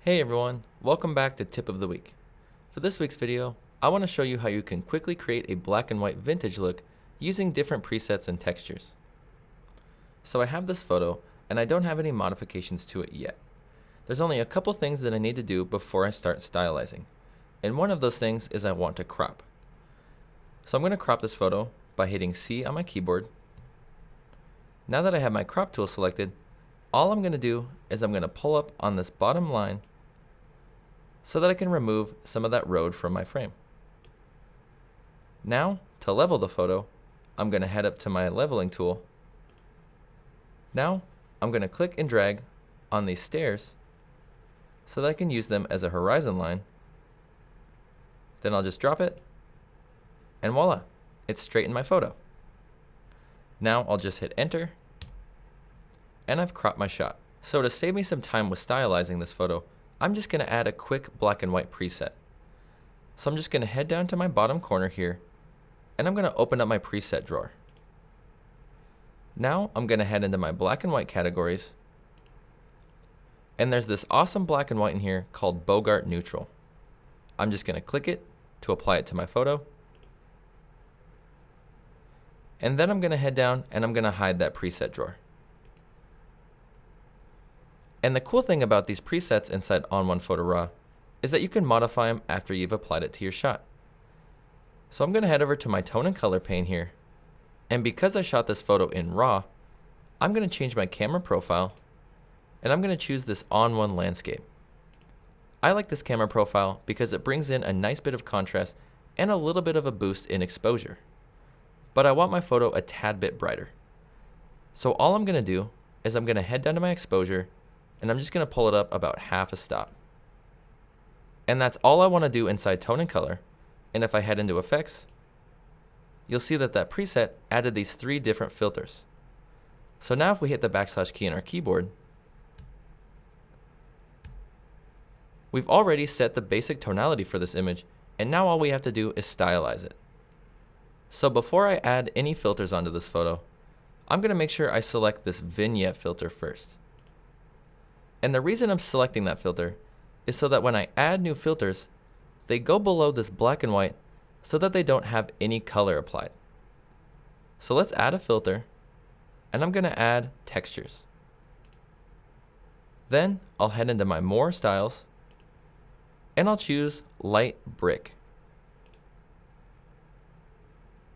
Hey everyone, welcome back to Tip of the Week. For this week's video, I want to show you how you can quickly create a black and white vintage look using different presets and textures. So I have this photo and I don't have any modifications to it yet. There's only a couple things that I need to do before I start stylizing. And one of those things is I want to crop. So I'm going to crop this photo by hitting C on my keyboard. Now that I have my crop tool selected, all I'm going to do is I'm going to pull up on this bottom line so that I can remove some of that road from my frame. Now, to level the photo, I'm going to head up to my leveling tool. Now, I'm going to click and drag on these stairs so that I can use them as a horizon line. Then I'll just drop it, and voila, it's straightened my photo. Now I'll just hit enter, and I've cropped my shot. So to save me some time with stylizing this photo, I'm just going to add a quick black and white preset. So I'm just going to head down to my bottom corner here, and I'm going to open up my preset drawer. Now I'm going to head into my black and white categories, and there's this awesome black and white in here called Bogart Neutral. I'm just going to click it to apply it to my photo, and then I'm going to head down and I'm going to hide that preset drawer. And the cool thing about these presets inside ON1 Photo RAW is that you can modify them after you've applied it to your shot. So I'm going to head over to my tone and color pane here, and because I shot this photo in RAW, I'm going to change my camera profile, and I'm going to choose this ON1 landscape. I like this camera profile because it brings in a nice bit of contrast and a little bit of a boost in exposure. But I want my photo a tad bit brighter. So all I'm going to do is I'm going to head down to my exposure, and I'm just going to pull it up about half a stop. And that's all I want to do inside tone and color. And if I head into effects, you'll see that that preset added these 3 different filters. So now if we hit the backslash key on our keyboard, we've already set the basic tonality for this image, and now all we have to do is stylize it. So before I add any filters onto this photo, I'm going to make sure I select this Vignette Filter first. And the reason I'm selecting that filter is so that when I add new filters, they go below this black and white so that they don't have any color applied. So let's add a filter, and I'm going to add textures. Then I'll head into my More Styles, and I'll choose Light Brick.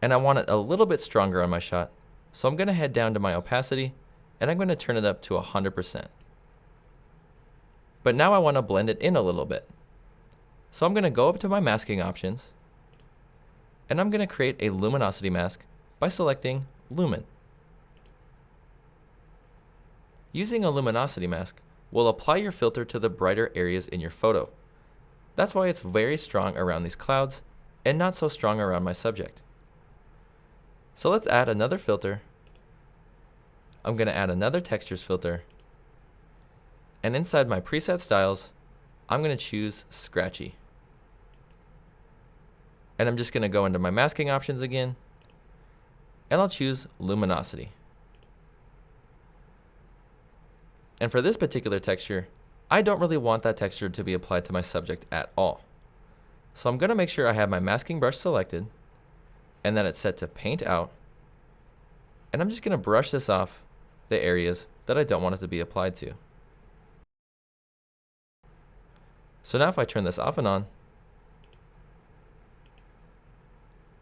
And I want it a little bit stronger on my shot, so I'm going to head down to my opacity, and I'm going to turn it up to 100%. But now I want to blend it in a little bit. So I'm going to go up to my masking options, and I'm going to create a luminosity mask by selecting Lumen. Using a luminosity mask will apply your filter to the brighter areas in your photo. That's why it's very strong around these clouds and not so strong around my subject. So let's add another filter. I'm going to add another textures filter. And inside my preset styles, I'm going to choose Scratchy. And I'm just going to go into my masking options again, and I'll choose Luminosity. And for this particular texture, I don't really want that texture to be applied to my subject at all. So I'm going to make sure I have my masking brush selected, and that it's set to Paint Out. And I'm just going to brush this off the areas that I don't want it to be applied to. So now if I turn this off and on,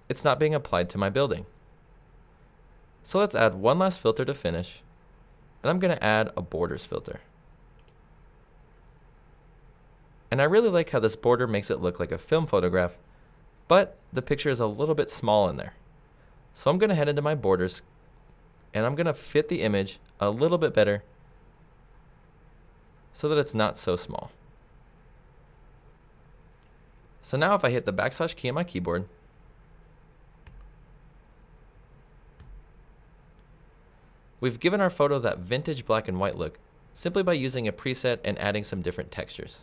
it's not being applied to my building. So let's add one last filter to finish, and I'm going to add a borders filter. And I really like how this border makes it look like a film photograph, but the picture is a little bit small in there. So I'm going to head into my borders, and I'm going to fit the image a little bit better so that it's not so small. So now if I hit the backslash key on my keyboard, we've given our photo that vintage black and white look simply by using a preset and adding some different textures.